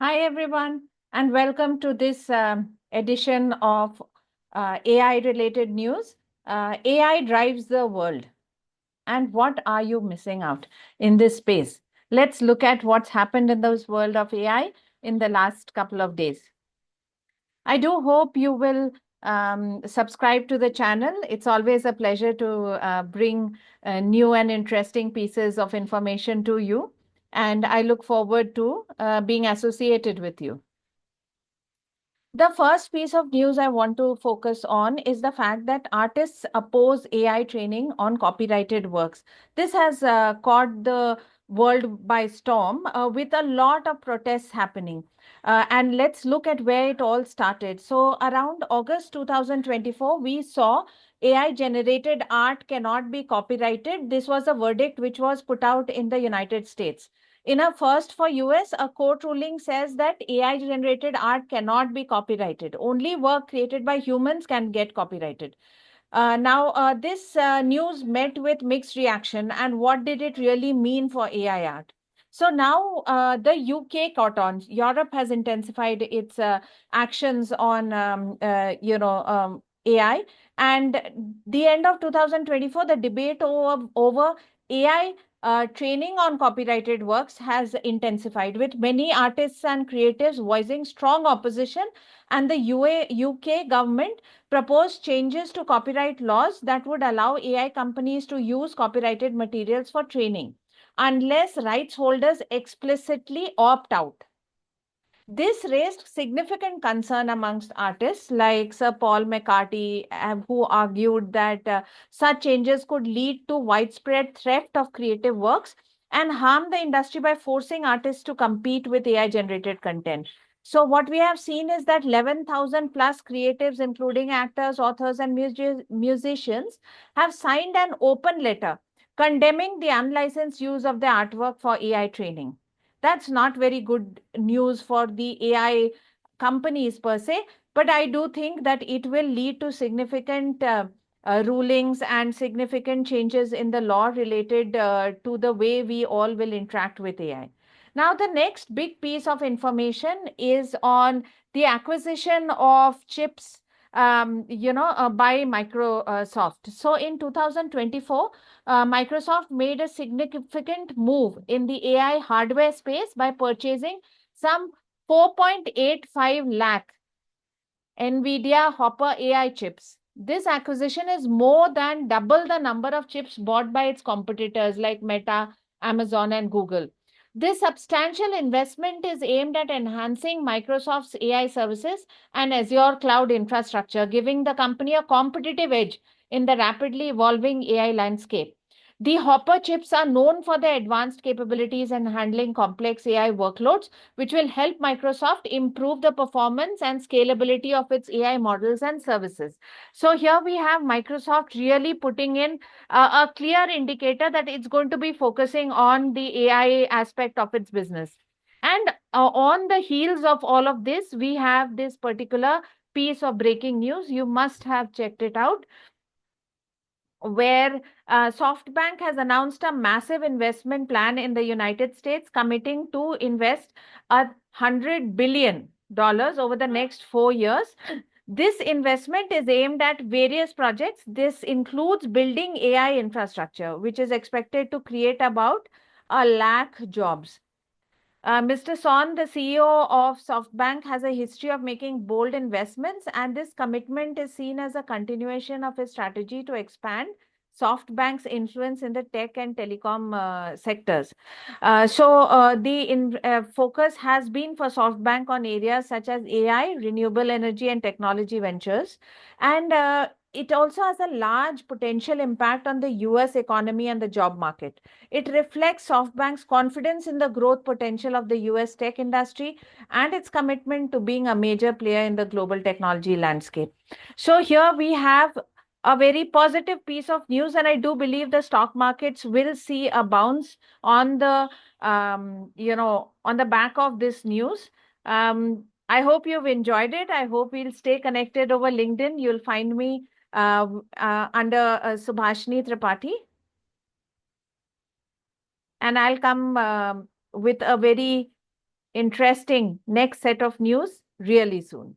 Hi, everyone, and welcome to this edition of AI related news. AI drives the world. And what are you missing out in this space? Let's look at what's happened in this world of AI in the last couple of days. I do hope you will subscribe to the channel. It's always a pleasure to bring new and interesting pieces of information to you. And I look forward to being associated with you. The first piece of news I want to focus on is the fact that artists oppose AI training on copyrighted works. This has caught the world by storm with a lot of protests happening. And let's look at where it all started. So, around August 2024, we saw AI generated art cannot be copyrighted. This was a verdict which was put out in the United States. In a first for US, a court ruling says that AI generated art cannot be copyrighted. Only work created by humans can get copyrighted. Now, this news met with mixed reaction. And what did it really mean for AI art? So now the UK caught on. Europe has intensified its actions on, AI. And the end of 2024, the debate over AI training on copyrighted works has intensified, with many artists and creatives voicing strong opposition, and the UK government proposed changes to copyright laws that would allow AI companies to use copyrighted materials for training unless rights holders explicitly opt out. This raised significant concern amongst artists like Sir Paul McCartney, who argued that such changes could lead to widespread theft of creative works and harm the industry by forcing artists to compete with AI generated content. So, what we have seen is that 11,000 plus creatives, including actors, authors, and musicians, have signed an open letter condemning the unlicensed use of the artwork for AI training. That's not very good news for the AI companies per se, but I do think that it will lead to significant rulings and significant changes in the law related to the way we all will interact with AI. Now, the next big piece of information is on the acquisition of chips by Microsoft. So in 2024, Microsoft made a significant move in the AI hardware space by purchasing some 4.85 lakh Nvidia Hopper AI chips. This acquisition is more than double the number of chips bought by its competitors like Meta, Amazon, and Google. This substantial investment is aimed at enhancing Microsoft's AI services and Azure cloud infrastructure, giving the company a competitive edge in the rapidly evolving AI landscape. The Hopper chips are known for their advanced capabilities in handling complex AI workloads, which will help Microsoft improve the performance and scalability of its AI models and services. So, here we have Microsoft really putting in a clear indicator that it's going to be focusing on the AI aspect of its business. And on the heels of all of this, we have this particular piece of breaking news. You must have checked it out, where SoftBank has announced a massive investment plan in the United States, committing to invest $100 billion over the next 4 years. This investment is aimed at various projects. This includes building AI infrastructure, which is expected to create about a lakh jobs. Mr. Son, the CEO of SoftBank, has a history of making bold investments, and this commitment is seen as a continuation of his strategy to expand SoftBank's influence in the tech and telecom sectors. The focus has been for SoftBank on areas such as AI, renewable energy, and technology ventures. And it also has a large potential impact on the US economy and the job market. It reflects SoftBank's confidence in the growth potential of the US tech industry and its commitment to being a major player in the global technology landscape. So, here we have a very positive piece of news, and I do believe the stock markets will see a bounce on on the back of this news. I hope you've enjoyed it. I hope we'll stay connected over LinkedIn. You'll find me under Subhashini Tripathi, and I'll come with a very interesting next set of news really soon.